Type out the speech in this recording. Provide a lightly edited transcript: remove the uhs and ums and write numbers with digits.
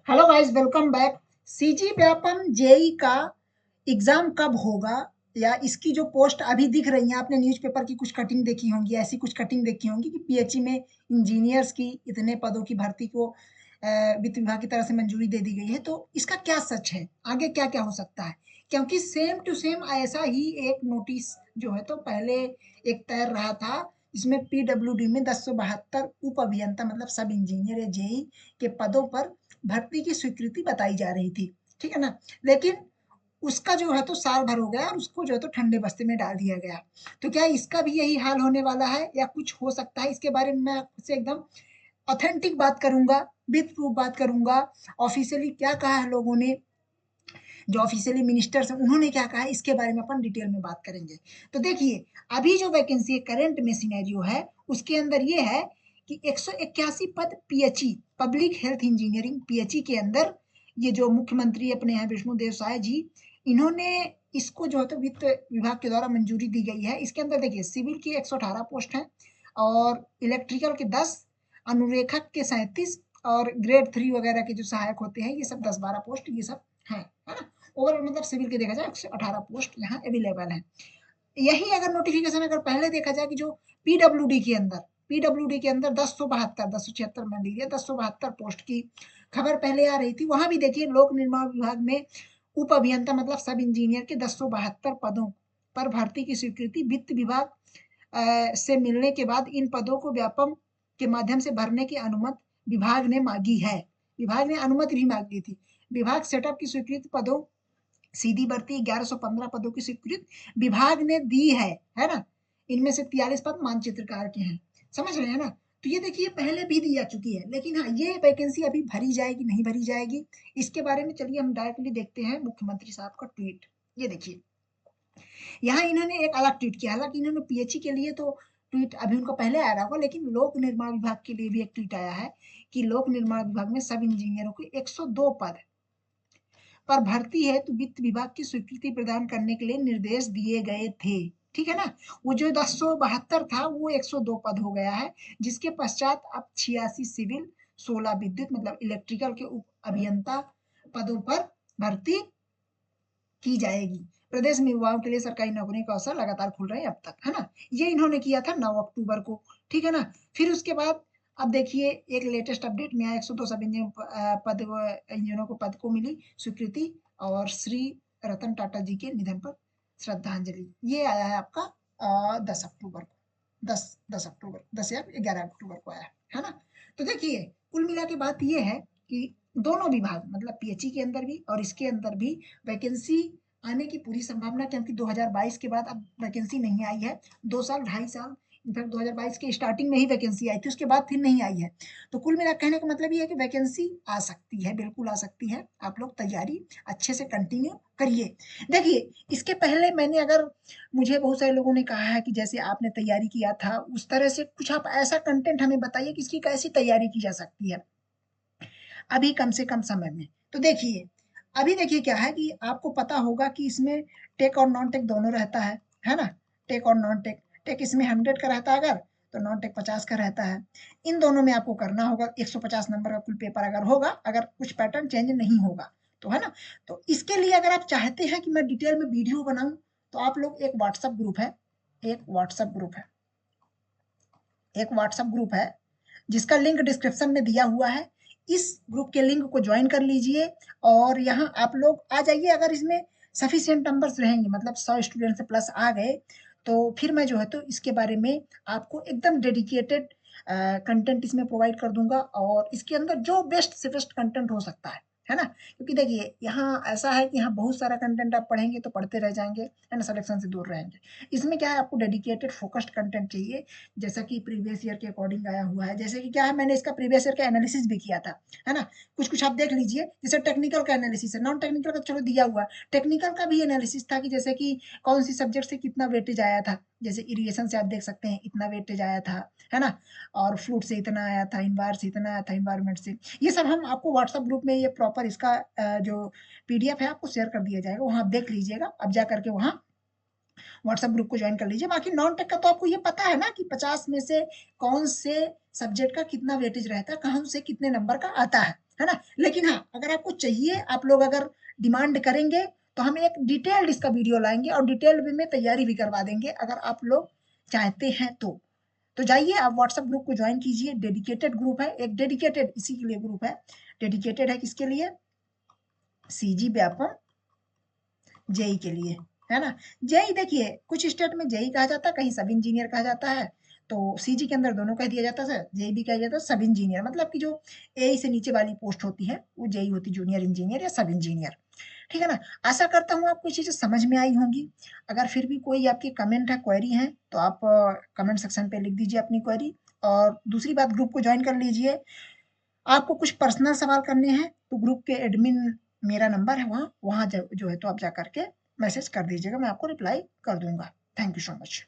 Hello guys, welcome back. CG Vyapam JE का exam कब होगा या इसकी जो पोस्ट अभी दिख रही है, आपने न्यूज़पेपर की कुछ कटिंग देखी होंगी, ऐसी कुछ कटिंग देखी होंगी कि पीएचई में इंजीनियर्स की इतने पदों की भर्ती को वित्त विभाग की तरफ से मंजूरी दे दी गई है। तो इसका क्या सच है, आगे क्या क्या हो सकता है? क्योंकि सेम टू सेम ऐसा ही एक नोटिस जो है तो पहले एक तैर रहा था, इसमें पीडब्ल्यूडी में 1072 उप अभियंता मतलब सब इंजीनियर या जेई के पदों पर भर्ती की स्वीकृति बताई जा रही थी, ठीक है ना? लेकिन उसका जो है तो साल भर हो गया और उसको जो है तो ठंडे बस्ते में डाल दिया गया। तो क्या इसका भी यही हाल होने वाला है या कुछ हो सकता है? इसके बारे में मैं आपसे एकदम ऑथेंटिक बात करूंगा, विथ प्रूफ बात करूंगा। ऑफिशियली क्या कहा है लोगों ने, जो ऑफिशियली मिनिस्टर्स हैं उन्होंने क्या कहा है, इसके बारे में अपन डिटेल में बात करेंगे। तो देखिए, अभी जो वैकेंसी करंट में सिनेरियो है उसके अंदर ये है कि 181 पद PHE public health engineering PHE के अंदर, ये जो मुख्यमंत्री अपने हैं विष्णुदेव साय जी, इन्होंने इसको जो है तो वित्त विभाग के द्वारा मंजूरी दी गई है। इसके अंदर देखिए, सिविल की 118 पोस्ट हैं और इलेक्ट्रिकल के 10, अनुरेखक के 37 और ग्रेड 3 वगैरह के जो सहायक होते हैं ये सब 10-12 पोस्ट ये सब हैं, है ना? ओवरऑल मतलब सिविल के देखा जाए 118 पोस्ट यहाँ अवेलेबल है। यही अगर नोटिफिकेशन अगर पहले देखा जाए कि जो पीडब्ल्यूडी के अंदर 1072 मान लीजिए 1072 पोस्ट की खबर पहले आ रही थी, वहां भी देखिए लोक निर्माण विभाग में उप अभियंता मतलब सब इंजीनियर के 1072 पदों पर भर्ती की स्वीकृति वित्त विभाग से मिलने के बाद इन पदों को व्यापम के माध्यम से भरने की अनुमति विभाग ने मांगी है। विभाग ने अनुमति भी मांगी थी। विभाग सेटअप की स्वीकृत पदों सीधी भर्ती 1115 पदों की स्वीकृति विभाग ने दी है ना? इनमें से 43 पद मानचित्रकार के हैं, समझ रहे हैं ना? तो ये देखिए पहले भी दी जा चुकी है, लेकिन हाँ ये वैकेंसी अभी भरी जाएगी नहीं भरी जाएगी, इसके बारे में चलिए हम डायरेक्टली देखते हैं मुख्यमंत्री साहब का ट्वीट। ये देखिए, यहाँ इन्होंने एक अलग ट्वीट किया, हालांकि इन्होंने पीएचई के लिए तो ट्वीट अभी उनको पहले आ रहा होगा, लेकिन लोक निर्माण विभाग के लिए भी एक ट्वीट आया है कि लोक निर्माण विभाग में सब इंजीनियरों को 102 पद पर भर्ती है तो वित्त विभाग की स्वीकृति प्रदान करने के लिए निर्देश दिए गए थे, ठीक है ना? वो जो 1072 था वो 102 पद हो गया है, जिसके पश्चात अब 86 सिविल, 16 विद्युत मतलब इलेक्ट्रिकल के उप अभियंता पदों पर भर्ती की जाएगी। प्रदेश में युवाओं के लिए सरकारी नौकरियों के अवसर लगातार खुल रहे हैं अब तक, है ना? ये इन्होंने किया था 9 अक्टूबर को, ठीक है ना? फिर उसके बाद अब देखिए एक लेटेस्ट अपडेट में आया, 102 सब इंजीनियरों को पद को मिली स्वीकृति और श्री रतन टाटा जी के निधन पर श्रद्धांजलि। ये आया है आपका 10 अक्टूबर को, 10 अक्टूबर 10 या 11 अक्टूबर को आया है ना? तो देखिए कुल मिला के बात ये है कि दोनों विभाग मतलब पीएचई के अंदर भी और इसके अंदर भी वैकेंसी आने की पूरी संभावना, क्योंकि 2022 के बाद अब वैकेंसी नहीं आई है। 2 साल, ढाई साल, इनफैक्ट 2022 के स्टार्टिंग में ही वैकेंसी आई थी, उसके बाद फिर नहीं आई है। तो कुल मिला कहने का मतलब ये है कि वैकेंसी आ सकती है, बिल्कुल आ सकती है। आप लोग तैयारी अच्छे से कंटिन्यू करिए। देखिए, इसके पहले मैंने अगर मुझे बहुत सारे लोगों ने कहा है कि जैसे आपने तैयारी किया था, उस तरह से कुछ आप ऐसा कंटेंट हमें बताइए कि इसकी कैसी तैयारी की जा सकती है, अभी कम से कम समय में। तो देखिए, अभी देखिए क्या है कि आपको पता होगा कि इसमें टेक और नॉन टेक दोनों रहता है ना? टेक और नॉन टेक, टेक इसमें 100 का रहता है अगर, तो नॉन टेक 50 का रहता है। इन दोनों में आपको करना होगा, 150 नंबर का कुल पेपर अगर होगा, अगर कुछ पैटर्न चेंज नहीं होगा, तो है ना? तो इसके लिए अगर आप चाहते हैं कि मैं डिटेल में वीडियो बनाऊँ, तो आप लोग एक व्हाट्सएप ग्रुप है, एक व्हाट्सएप ग्रुप है, एक व्हाट्सएप ग्रुप है, जिसका लिंक डिस्क्रिप्शन में दिया हुआ है। इस ग्रुप के लिंक को ज्वाइन कर लीजिए और यहाँ आप लोग आ जाइए। अगर इसमें सफिशिएंट नंबर्स रहेंगे मतलब 100 स्टूडेंट से प्लस आ गए, तो फिर मैं जो है तो इसके बारे में आपको एकदम डेडिकेटेड कंटेंट इसमें प्रोवाइड कर दूंगा और इसके अंदर जो बेस्ट से बेस्ट कंटेंट हो सकता है ना? क्योंकि देखिए यहाँ ऐसा है कि यहाँ बहुत सारा कंटेंट आप पढ़ेंगे तो पढ़ते रह जाएंगे, है ना? सिलेक्शन से दूर रहेंगे। इसमें क्या है, आपको डेडिकेटेड फोकस्ड कंटेंट चाहिए, जैसा कि प्रीवियस ईयर के अकॉर्डिंग आया हुआ है। जैसे कि क्या है, मैंने इसका प्रीवियस ईयर का एनालिसिस भी किया था, है ना? कुछ-कुछ आप देख लीजिए, जैसे टेक्निकल का एनालिसिस है, नॉन टेक्निकल का चलो दिया हुआ है। टेक्निकल का भी एनालिसिस था कि जैसे कि कौन-सी सब्जेक्ट से कितना वेटेज आया था। जैसे इरिगेशन से आप देख सकते हैं इतना वेटेज आया था, है ना? और फ्लूइड से इतना आया था, एनवायर से इतना आया था, एनवायरनमेंट से। ये सब हम आपको व्हाट्सएप ग्रुप में ये प्रॉपर इसका जो पीडीएफ है आपको शेयर कर दिया जाएगा, वहाँ आप देख लीजिएगा। अब जा करके वहाँ व्हाट्सएप ग्रुप को ज्वाइन कर लीजिए। बाकी नॉन टेक का तो आपको ये पता है ना कि 50 में से कौन से सब्जेक्ट का कितना वेटेज रहता है, कहाँ से कितने नंबर का आता है ना। लेकिन हाँ, अगर आपको चाहिए, आप लोग अगर डिमांड करेंगे तो हम एक डिटेल्ड इसका वीडियो लाएंगे और डिटेल वे में तैयारी भी करवा देंगे, अगर आप लोग चाहते हैं तो जाइए आप व्हाट्सएप ग्रुप को ज्वाइन कीजिए। डेडिकेटेड ग्रुप है, एक डेडिकेटेड इसी के लिए ग्रुप है। डेडिकेटेड है किसके लिए? सीजी व्यापम जेई के लिए, है ना। जेई देखिए कुछ स्टेट में जेई कहा जाता है, कहीं सब इंजीनियर कहा जाता है, तो सीजी के अंदर दोनों कह दिया जाता है, जेई भी कहा जाता है, सब इंजीनियर मतलब कि जो एई से नीचे वाली पोस्ट होती है वो जेई होती, जूनियर इंजीनियर या सब इंजीनियर, ठीक है ना। आशा करता हूँ आपको चीजें समझ में आई होंगी। अगर फिर भी कोई आपकी कमेंट है, क्वेरी है, तो आप कमेंट सेक्शन पे लिख दीजिए अपनी क्वेरी। और दूसरी बात, ग्रुप को ज्वाइन कर लीजिए। आपको कुछ पर्सनल सवाल करने हैं तो ग्रुप के एडमिन, मेरा नंबर है वहाँ वहाँ जो है तो आप जा करके मैसेज कर दीजिएगा, मैं आपको रिप्लाई कर दूंगा। Thank you so much.